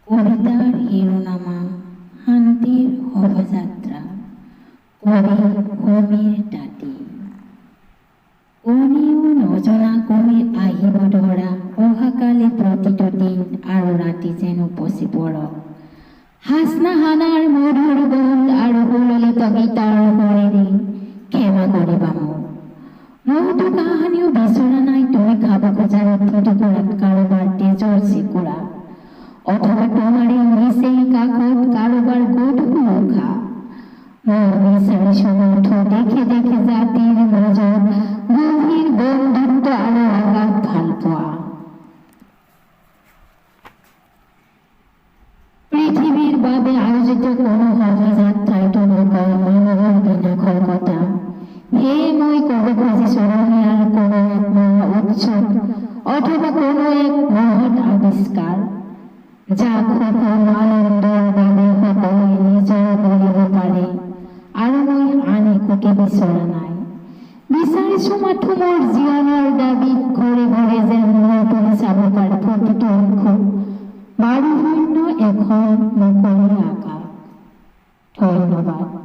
কবিতাৰ শিৰোনামা শান্তিৰ শোভাযাত্ৰা। কবি সমীৰ তাঁতী। কোনেও নজনাকৈ আহিব ধৰা অহাকালি প্ৰতিটো দিন আৰু ৰাতি যেন উপচি পৰক। হাচনাহানাৰ মধুৰ গন্ধ আৰু সুললিত গীতাৰ সুৰেৰে ক্ষমা কৰিবা মোক। মোৰতো কাহানিও বিচৰা নাই তুমি খাব খোজা ৰুটিটুকুৰাত কাৰোবাৰ তেজৰ চিকুৰা, অথবা তোমাৰ এই নিচেই কাকত কাৰোবাৰ গধুৰ মুখা। মোৰ বিচাৰিছো মুঠো দেখে দেখে জাতিৰ মাজত গভীৰ বন্ধুত্ব আৰু আঘাত ভাল পোৱা। পৃথিৱীৰ বাবে আয়োজিত কোনো শোভাযাত্ৰাই নকয় মানুহৰ বিনাশৰ কথা। সেয়ে মই ক'ব খুজিছো ৰঙিয়াৰ কোনো এক মহা উৎসৱ অথবা কোনো এক মহৎ আৱিষ্কাৰ, যাক সকল আনন্দৰ বাবে সকলোৱে নিজৰ কৰিব পাৰে আৰু মই আন একোকে বিচৰা নাই। বিচাৰিছো মাথো মোৰ জীৱনৰ দাবীত ঘৰে ঘৰে যেন মোৰ তুলি চাব পাৰে প্ৰতিটো অংশ বাৰুশূন্য এখন মুকলি আকাশ। ধন্যবাদ।